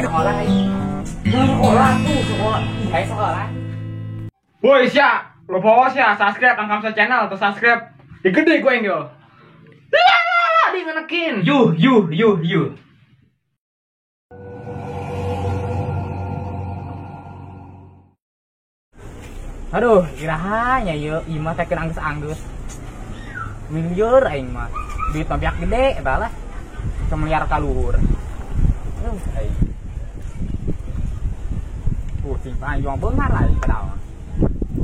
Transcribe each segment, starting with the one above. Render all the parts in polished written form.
Sekolah ini. Sekolah tuh, sekolah. Hai sekolah. Woi sia, lo bawa sia, subscribe ang Kamsa channel atau subscribe. Di gede gue yang yo. Di ngenekin. You. Aduh, irahanya yuk, ima teken anggus-anggus. Miliar aing mah. Duit mah biak gede eta lah. Semiliar kaluhur. Aing. Simpan juang beungar lah padahal.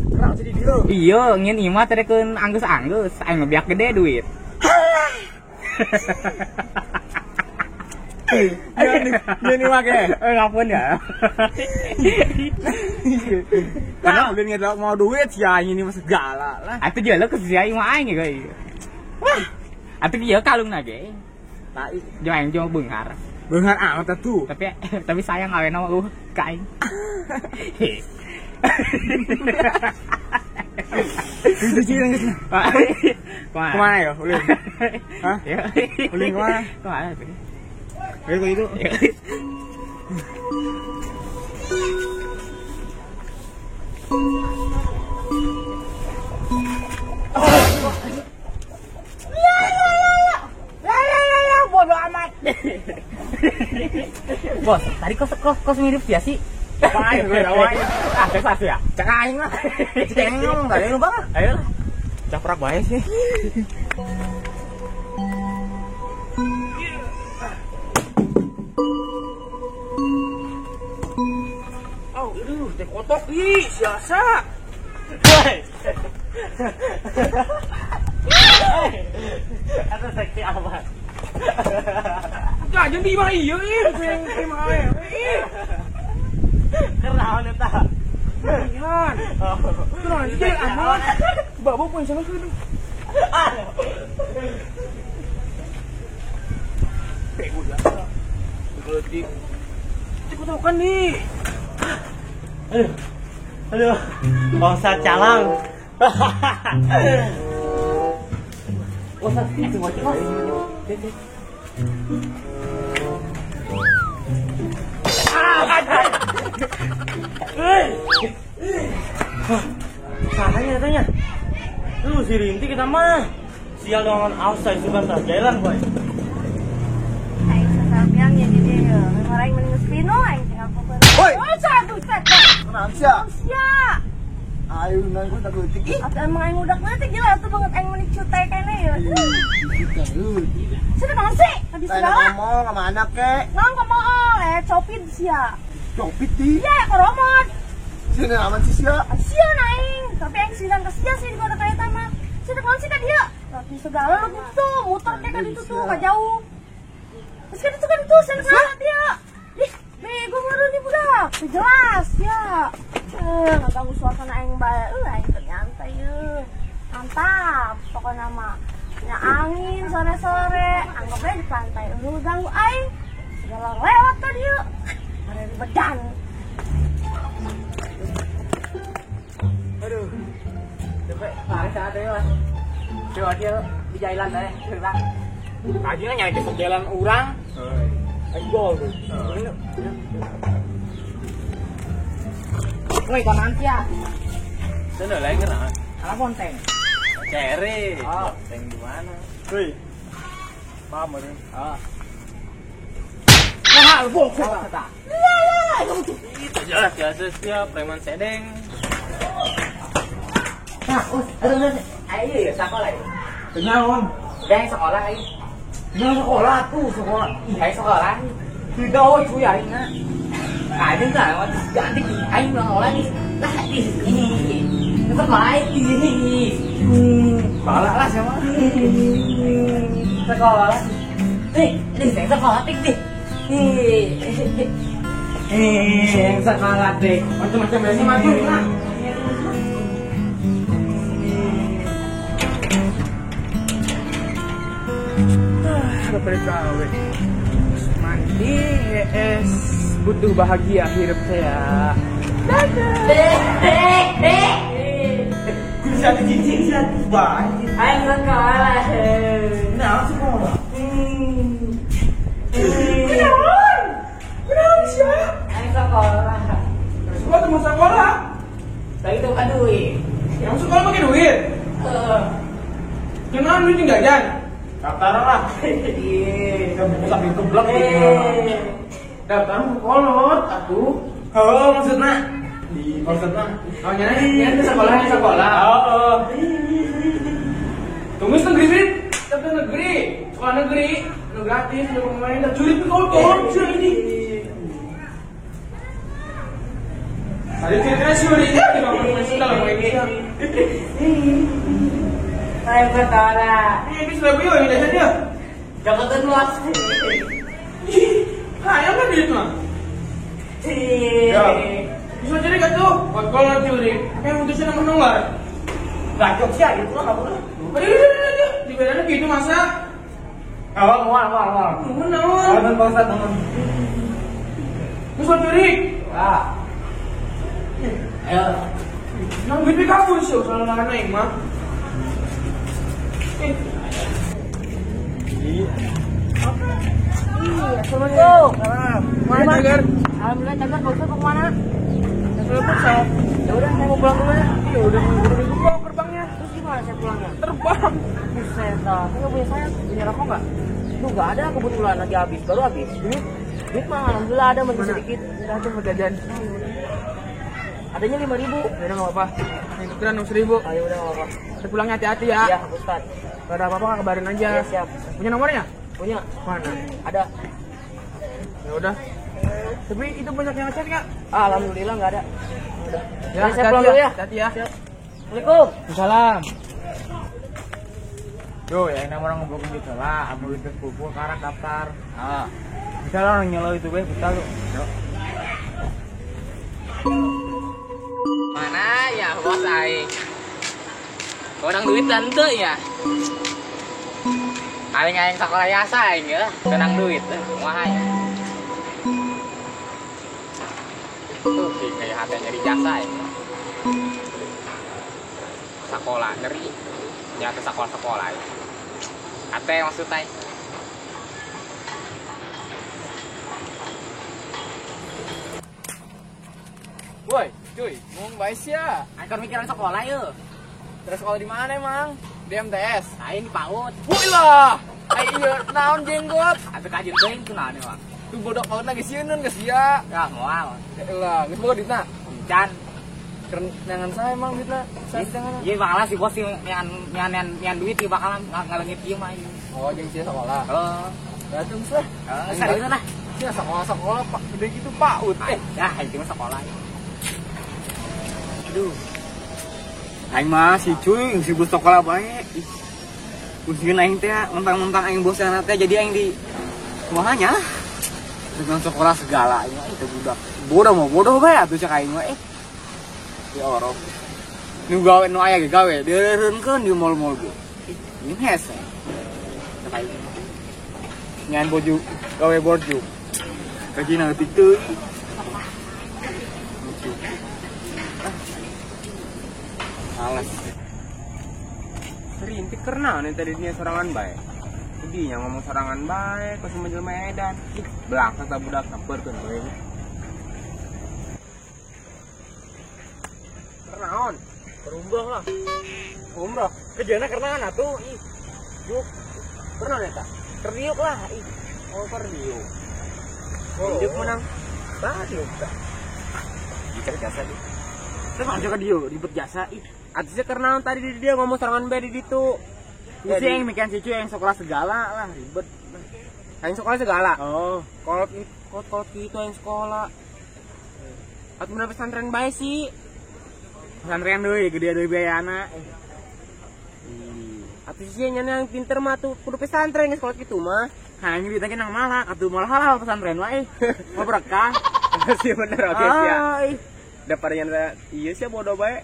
Kenapa jadi dia? Iya, ngin ima terekeun anggus-anggus, aing mah biak gede duit. Ini make. Ngapun ya. Karena udah nggak mau duit sia ini mah segala lah. Atuh jeung ke sia ima aing ge. Wah. Atuh ieu kalung ge. Tai Jo aing jo beungar. beungar amat tuh. Tapi sayang awena mah ka aing. Itu sih yang gitu. Kemana ya? Ulin? Hah? Ulin kemana? Kemana tuh? Ayo itu. Bodoh amat. Bos, tadi kos mirip dia sih. Apaan gue rawain? Sensasi ya? Cek aing lah. Cengong, enggak ada lu banget. Ayo lah. Caprak bae sih. Aduh, teh kotok ih, siasa. Woi. Aduh seksi amat. Jangan di mah iya pengen terima ae. Kenal eta. Ihan. Kenal sih aman. Babu pun sama kudu. Udah. Berarti. Cek kan nih. Aduh. Bangsa calang. Bangsa itu bocor. Katanya katanya. Lu si Rinti kita mah. Sial dengan outside suka jalan boy. Aing sasampiang ya jadi ya. Orang mending spino aing teh aku ber. Woi. Oh, satu set. Kenapa sia? Sia. Ayo nang gua tak geutik. Atau emang aing udah nanti gila tuh banget aing meni cutai kene ya. Sudah naon sih? Tadi segala. Ngomong sama anak kek. Naon ngomong copit sia. Copit di. Iya, koromot. Sini aman sih sia. Sia naing. Tapi aing sidan ke sia sih di kota kaya mah. Sudah naon sih ka dia? Tapi segala lu gitu, muter kayak ka ditu tuh, ka jauh. Terus kan itu sen salah dia. Ih, bego ngaruh nih budak. Jelas ya. Nggak ganggu suasana aing bae. Aing teh nyantai ye. Mantap pokoknya mah. Ya angin sore-sore, anggap aja di pantai. Lu ganggu aing. Segala lewat tadi yuk. Ada di bedan. Aduh. Coba lari sana deh lah. Coba dia di jalan deh, gerak. Aja nyari ke jalan orang. Gol tuh. Woi, kanan sia. Sana lain kan? Ala ponteng. Cere. Oh. Teng di mana? Woi. Paham kan? Oh. Mahal bokok. Salah kata. Itu jelas biasa siap preman sedeng. Nah, aduh. Ayo ya sekolah. Kenaon? Yang sekolah ayo. Yang sekolah tuh sekolah. Ayo sekolah. Tidak oh cuy ayo na. Ayo enggak, ganti ayo sekolah nih. Lah di sini. Sekolah di sini. Balak lah sama. Sekolah. Ini sekolah tik nih. Yang sekolah deh. Macam-macam biasa maju lah. Udah PKW. Mandi es butuh bahagia hidup saya. Bisa dijijik sih banget. Ayo sekolah. Nah, sekolah. mau sekolah. Saya itu kan duit. Yang sekolah pakai duit. Gimana duit jajan? Daftar lah. Iya, sambil keblok Daftar kolot aku. Oh, maksudnya Di maksudnya. Oh nyari sekolahnya sekolah. oh. Tumis negeri sih. Daftar negeri. Sekolah negeri. Nu gratis, nu pemain, dan julid kolot ini. Tadi ceritanya Suri ya, di bawah Sunda lah ini. Saya bertara. Ini Surabaya ini saja. Jabatan luas. Kayak apa duit mah? Ya. Bisa jadi gak tuh? Buat kolot juri. Kayak mutusin nomor. Gacok sih gitu lah kamu. Di bedanya gitu masa? Awal. Menawar. Teman Pak teman. Bisa juri. Ah. Ayo. Nang duit kamu sih, kalau naik mah. Assalamualaikum. Mana Jagar? Alhamdulillah, Cagar, Pak Ustadz mau kemana? Saya pesawat. Ya udah, saya mau pulang dulu ya. Ya udah buka gerbangnya. Terus gimana saya pulangnya? Terbang. Buset, saya nggak punya sayap. Punya rokok nggak? Duh, nggak ada, kebetulan lagi habis, baru habis. Duit mah alhamdulillah ada, masih sedikit. Udah tuh mau jajan. Adanya 5.000. Ya udah nggak apa-apa. Ini tukeran 6.000. Ayo udah nggak apa-apa. Kita pulangnya hati-hati ya. Iya, Pak Ustadz. Gak ada apa-apa kabarin aja. Iya, siap. Punya nomornya? Punya? Mana? Ada. Ya udah. Tapi itu banyak yang ngechat nggak? Alhamdulillah nggak ada. Udah. Ya, Jadi saya pulang dulu ya. Hati ya. Siap. Assalamualaikum. Salam. Yo, ya ini orang ngobrol gitu lah, ambil itu kumpul sekarang daftar. Ah. Bisa lah orang nyelo itu be, bisa lu. Yo. Mana ya bos aing? Orang duit tante ya. Aing sekolah biasa aing ya, tenang duit kumaha ya. Tuh kayak hati nyari jasa aing. Sekolah dari nyata sekolah ya. Ate maksudnya. Woi, cuy, mau bahas ya. Aing kan mikiran sekolah yuk. Terus sekolah di mana emang? Di MTS. Aing di PAUD. Woi lah. Ayo, naon jenggot. Atuh kajian teuing kunaon nih, Bang? Tuh bodoh kau lagi sieun geus sia. Ya moal. Lah, geus boga ditna. Can. Keren nangan saya emang ditna. Saya tangan. Iya bakalan si bos sih nyan duit sih bakalan ngalengit ieu mah. Oh, jeung sia sekolah. Heeh. Datang sih. Serius lah. Sia sekolah Pak, gede gitu PAUD. Ya, itu mah sekolah. Aduh. Aing mah si cuy, si bos sekolah bae. Usieun aing teh mentang-mentang aing bosna teh jadi aing di kumahanya. Dengan sekolah segala itu budak. Bodoh bae atuh cek aing mah di orok. Nu gawe nu aya ge gawe, deureunkeun di mall-mall ge. Ini hese. Cek aing. Nyan boju, gawe borju. Kajina leutik teuing. Alas. Rintik karena nih tadi dia sorangan bae. Jadi yang ngomong sorangan bae, pas menjelma edan. Belak kata budak namperkeun bae. Kernaon? Berubah lah. Umroh. Kerjanya karena atuh. Ih. Yuk. Pernah eta? Kerdiuk lah. Ih. Oh, perdiu. Kerdiuk menang. Badiuk tah. Dicari jasa di. Terus aja ka dieu ribet jasa ih. Atusnya karena tadi dia ngomong serangan bae di ditu. Kusi yang mikiran si cuy yang sekolah segala lah ribet. Yang sekolah segala. Oh. Kalau kita yang sekolah. Atau bener pesantren bae sih. Pesantren deui gede deui biayana. Atuh sih yang pinter mah tuh kudu pesantren sekolah kitu mah. Nah, ini duitnya nang malah, atuh malah halal pesantren wae. Mau berkah. Sih bener oke sih ya. Daripada yang iya sih bodoh bae.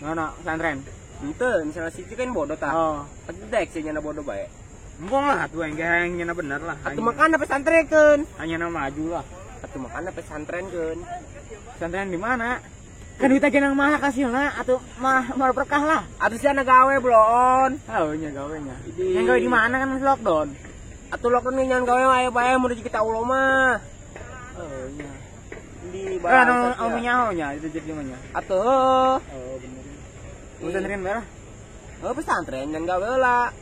Mana pesantren? Itu misalnya si kan bodoh tah. Oh. Atuh dek sih nyana bodoh bae. Empong lah atuh aing ge nyana bener lah. Atuh makana pesantrenkeun. Hanya nama maju lah. Atuh makana pesantrenkeun. Pesantren di mana? Kan duitnya ge nang maha kasihna atuh mah berkah lah. Atuh sia gawe blon. Oh nya gawenya. Idi. Yang gawe di mana kan masih lockdown. Atuh lockdown nyan gawe aya bae mun kita ulo mah. Oh nya. Di Nya itu jadi namanya. Atuh. Oh, bener. Pesantren merah. Oh, pesantren dan gak bela.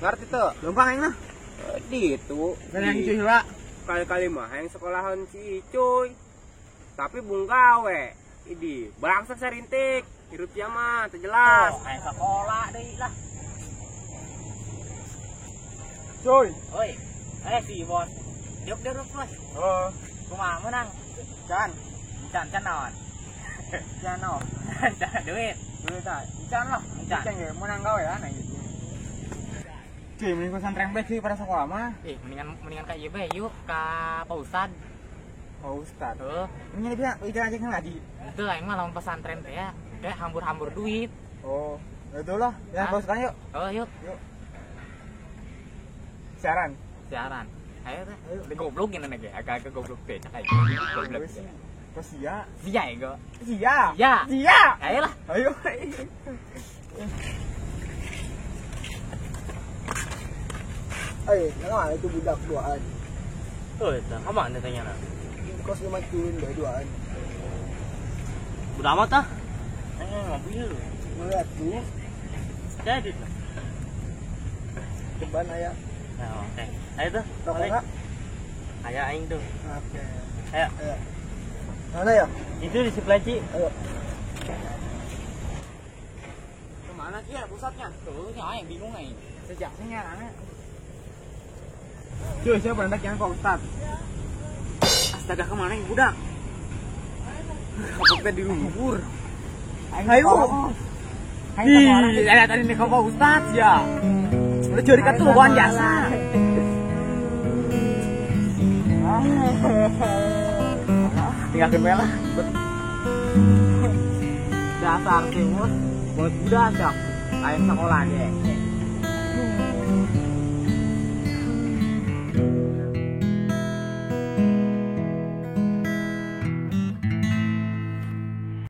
Ngerti tuh? Gampang aing mah. Di itu. Dan yang cuy heula. Kali-kali mah yang sekolahan si cuy. Tapi bung gawe. Idi, bangsat sarintik. Hirupnya mah teu jelas. Ayo sekolah deui lah. Cuy. Oi. Si bos. Diuk bos. Oh, Kumaha menang? can. Can naon? Can no. Duit. Duit tah. Can lah. Can. Can ge menang gawe ya nah gitu. Cuy, mending pesantren bae cuy pada sekolah mah. Mendingan ka ieu bae yuk ka Pak Ustad. Oh, Ustaz. Heuh. Ini dia aja ngaji. Itu aing mah lamun pesantren teh ya, kayak hambur-hambur duit. Oh, itu lah. Ya, bos kan yuk. Oh, yuk. Siaran. Siaran. Ayo teh. Goblok gini nih, agak-agak goblok teh. Kayak goblok. Kok sia? Sia ego. Sia. Sia. Sia. Ayo lah. Ayo. Nah itu budak duaan. Oh, itu. Aman tanya na. Kos dimacuin deh duaan. Udah amat ah. Mobil. Ngeliat tuh. Jadi. Ceban aya. Nah, oke. Ayo tuh. Rokok enggak? Ayo aing tuh. Oke. Ayo. Mana ya? Itu di sebelah Ci. Ayo. Kemana sih ya pusatnya? Tuh, yang bingung aing. Sejak sinyalnya. Cuy, siapa hendak yang Pak Ustad? Astaga, kemana yang budak? Kapoknya di lumpur. Ayo. Ih, ada tadi nih Pak Ustad ya. Udah curi ketuan biasa. Tinggalkan bae lah. Dasar sih, Mus. Buat budak dah. Ayo sekolah deh.